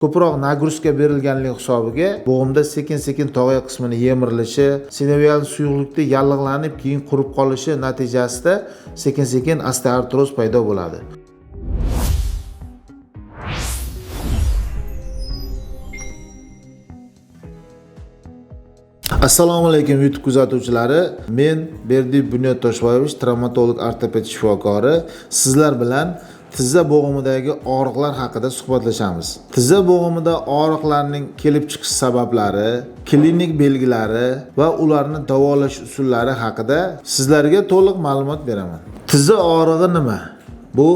ko'proq nagruzka berilganligi hisobiga bo'g'imda sekin-sekin tog'oyoq qismini yemirilishi, sinovial suyuqlikda yallig'lanib, keyin qurib qolishi natijasida sekin-sekin osteoartroz paydo bo'ladi. Assalomu alaykum YouTube kuzatuvchilari. Men Berdiyev Bunyod Toshboyevich, travmatolog ortoped shifokori. Sizlar bilan tizza bo'g'imidagi og'riqlar haqida suhbatlashamiz. Tizza bo'g'imida og'riqlarning kelib chiqish sabablari, klinik belgilari va ularni davolash usullari haqida sizlarga to'liq ma'lumot beraman. Tizza og'rig'i nima? Bu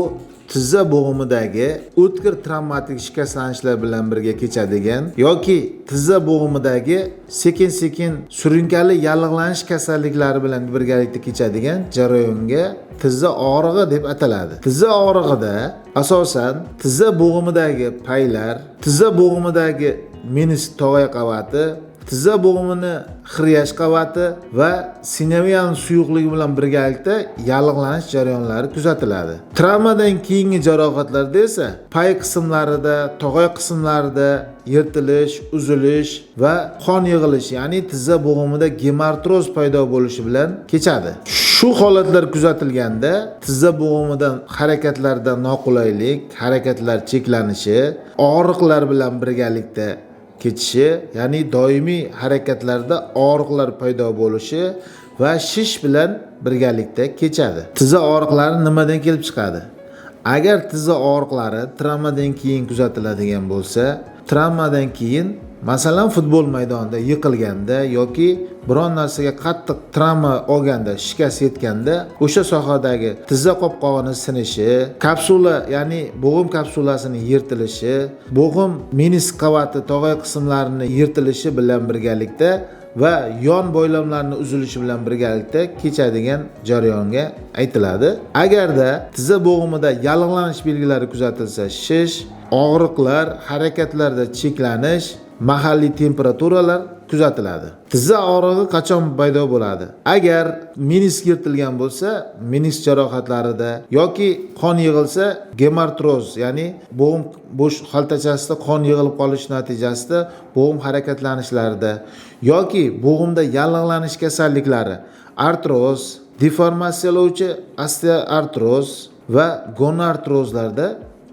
tizza bo'g'imidagi o'tkir travmatik shikastlanishlar bilan birga kechadigan yoki tizza bo'g'imidagi sekin-sekin surunkali yallig'lanish kasalliklari bilan birgalikda kechadigan jarayonga tizza og'rig'i deb ataladi. Tizza og'rig'ida asosan tizza bo'g'imidagi paylar, tizza bo'g'imidagi menisk tog'oyoq qavati, tizza bo'g'imini xiryash qavati va sinovial suyuqligi bilan birgalikda yallig'lanish jarayonlari kuzatiladi. Travmadan keyingi jarohatlarda esa pay qismlarida, tog'oyoq qismlarida yirtilish, uzilish va qon yig'ilishi, ya'ni tizza bo'g'imida gemartroz paydo bo'lishi bilan kechadi. Shu holatlar kuzatilganda tizza bo'g'imidan harakatlarda noqulaylik, harakatlar cheklanishi, og'riqlar bilan birgalikda kechishi, ya'ni doimiy harakatlarda og'riqlar paydo bo'lishi va shish bilan birgalikda kechadi. Tizza og'riqlari nimadan kelib chiqadi? Agar tizza og'riqlari travmadan keyin kuzatiladigan bo'lsa, travmadan keyin masalan futbol maydonida yiqilganda yoki biron narsaga qattiq travma olganda, shikast yetganda o'sha sohadagi tizza qopqog'ini sinishi, kapsula, ya'ni bo'g'im kapsulasining yirtilishi, bo'g'im menisk qavati tog'oyoq qismlarini yirtilishi bilan birgalikda va yon bo'ylamlarning uzilishi bilan birgalikda kechadigan jarayonga aytiladi. Agarda tizza bo'g'imida yallig'lanish belgilari kuzatilsa, shish, og'riqlar, harakatlarda cheklanish, mahalliy temperaturalar kuzatiladi. Tizza og'rig'i qachon paydo bo'ladi? Agar menisk yirtilgan bo'lsa, menisk jarohatlarida yoki qon yig'ilsa, gemartroz, ya'ni bo'g'im bo'sh xaltachasida qon yig'ilib qolish natijasida bo'g'im harakatlanishlarida yoki bo'g'imda yallig'lanish kasalliklari, artroz, deformatsiyalovchi osteoartroz va gonartrozlarda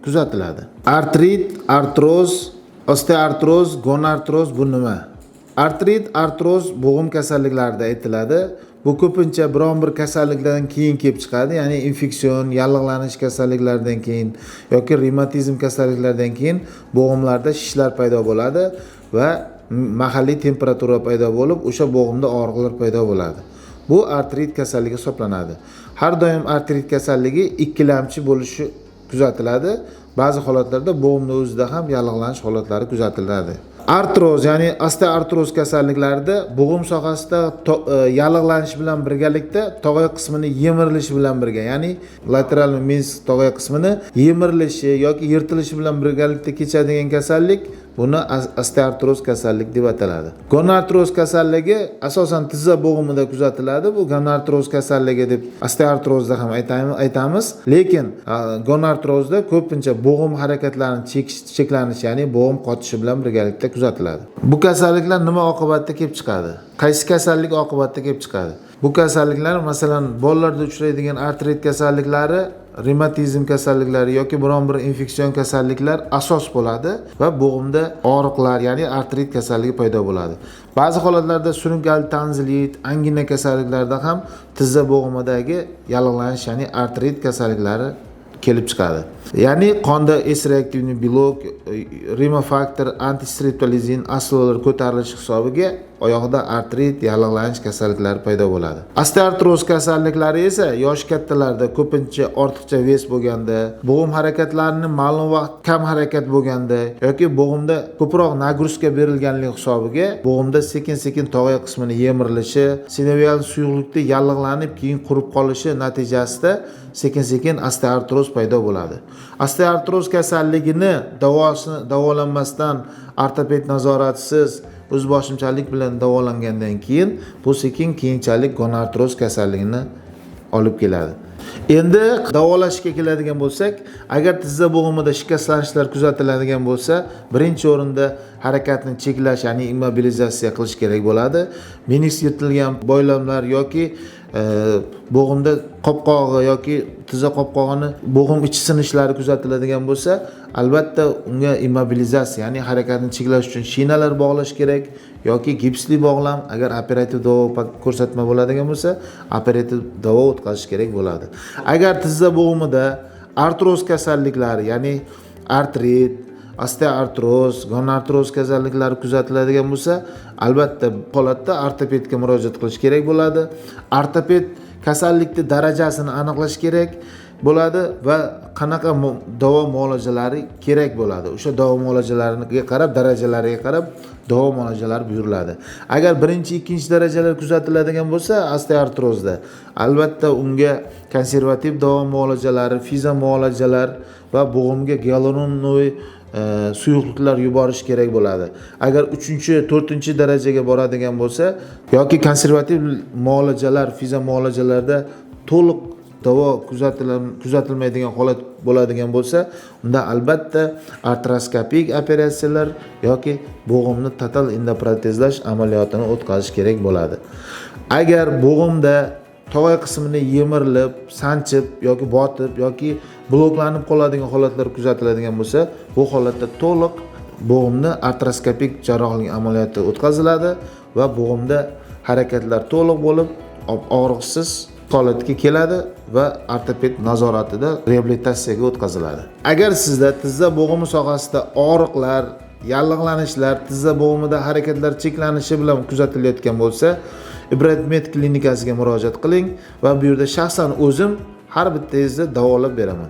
kuzatiladi. Artrit, artroz, osteoartroz, gonartroz bu nima? Artrit, artroz bo'g'im kasalliklarida aytiladi. Bu ko'pincha biron bir kasallikdan keyin kelib chiqadi, ya'ni infeksion, yallig'lanish kasalliklaridan keyin yoki revmatizm kasalliklaridan keyin bo'g'imlarda shishlar paydo bo'ladi va mahalliy temperatura paydo bo'lib, o'sha bo'g'imda og'riqlar paydo bo'ladi. Bu artrit kasalligi hisoblanadi. Har doim artrit kasalligi ikkilamchi bo'lishi kuzatiladi. Ba'zi holatlarda bo'g'imning o'zida ham yallig'lanish holatlari kuzatiladi. Artroz, ya'ni osteoartroz kasalliklarida bo'g'im sohasida yallig'lanish bilan birgalikda tog'oyoq qismini yemirilishi bilan birga, ya'ni lateral menisk tog'oyoq qismini yemirilishi yoki yirtilishi bilan birgalikda kechadigan kasallik buni osteoartroz kasallik deb ataladi. Gonartroz kasalligi asosan tizza bo'g'imida kuzatiladi. Bu gonartroz kasalligi deb osteoartrozda ham aytamiz, lekin gonartrozda ko'pincha bo'g'im harakatlarining cheklanishi, ya'ni bo'g'im qotishi bilan birgalikda kuzatiladi. Bu kasalliklar nima oqibatda kelib chiqadi? Qaysi kasallik oqibatda kelib chiqadi? Bu kasalliklar masalan bolalarda uchraydigan artrit kasalliklari, revmatizm kasalliklari yoki biron bir infeksion kasalliklar asos bo'ladi va bo'g'imda og'riqlar, ya'ni artrit kasalligi paydo bo'ladi. Ba'zi holatlarda surunkali tanzilit, angina kasalliklarida ham tizza bo'g'imidagi yallig'lanish, ya'ni artrit kasalliklari kelib chiqadi. Ya'ni qonda S reaktivni belok, rimofaktor, antistreptolizin aslolar ko'tarilishi hisobiga oyoqda artrit, yallig'lanish kasalliklari paydo bo'ladi. Osteoartroz kasalliklari esa yosh kattalarda ko'pincha ortiqcha ves bo'lganda, bo'g'im harakatlarining ma'lum vaqt kam harakat bo'lganda yoki bo'g'imda ko'proq nagruzka berilganligi hisobiga bo'g'imda sekin-sekin tog'oyoq qismini yemirilishi, sinovial suyuqlikda yallig'lanib, keyin qurib qolishi natijasida sekin-sekin osteoartroz paydo bo'ladi. Osteoartroz kasalligini davolanmasdan ortoped nazoratisiz o'zboshimchalik bilan davolangandan keyin bu sekin keyinchalik gonartroz kasalligini olib keladi. Endi davolashga keladigan bo'lsak, agar tizza bo'g'imida shikastlanishlar kuzatiladigan bo'lsa, birinchi o'rinda harakatni cheklash, ya'ni immobilizatsiya qilish kerak bo'ladi. Meniks yirtilgan boylamlar yoki bo'g'imda qopqog'i yoki tizza qopqog'ini bo'g'im ichi sinishlari kuzatiladigan bo'lsa, albatta unga immobilizatsiya, ya'ni harakatni cheklash uchun shinalar bog'lash kerak yoki gipsli bog'lam, agar operativ davo ko'rsatma bo'ladigan bo'lsa, operativ davo o'tkazish kerak bo'ladi. Agar tizza bo'g'imida artroz kasalliklari, ya'ni artrit, osteoartroz, gonartroz kasalliklari kuzatiladigan bo'lsa, albatta bu holatda ortopedga murojaat qilish kerak bo'ladi. Ortoped kasallikning darajasini aniqlash kerak bo'ladi va qanaqa davo muolajalari kerak bo'ladi. O'sha davo muolajalariga qarab, darajalariga qarab davo muolajalari buyuriladi. Agar birinchi, ikkinchi darajalar kuzatiladigan bo'lsa, osteoartrozda albatta unga konservativ davo muolajalari, fizo muolajalar va bo'g'imga gialuronoviy suyuqliklar yuborish kerak bo'ladi. Agar 3-4 darajaga boradigan bo'lsa yoki konservativ muolajalar, fizo muolajalarda to'liq davo kuzatilmaydigan holat bo'ladigan bo'lsa, unda albatta artroskopik operatsiyalar yoki bo'g'imni total endoprotezlash amaliyotini o'tkazish kerak bo'ladi. Agar bo'g'imda tog'ay qismini yemirilib, sanchib yoki botib yoki bloklanib qoladigan holatlar kuzatiladigan bo'lsa, bu holatda to'liq bo'g'imni artroskopik jarrohlik amaliyoti o'tkaziladi va bo'g'imda harakatlar to'liq bo'lib, og'riqsiz holatga keladi va ortoped nazoratida reabilitatsiyaga o'tkaziladi. Agar sizda tizza bo'g'imi sohasida og'riqlar, yallig'lanishlar, tizza bo'g'imida harakatlar cheklanishi bilan kuzatilayotgan bo'lsa, Ibrat Med klinikasiga murojaat qiling va bu yerda shaxsan o'zim har bittangizni davolab beraman.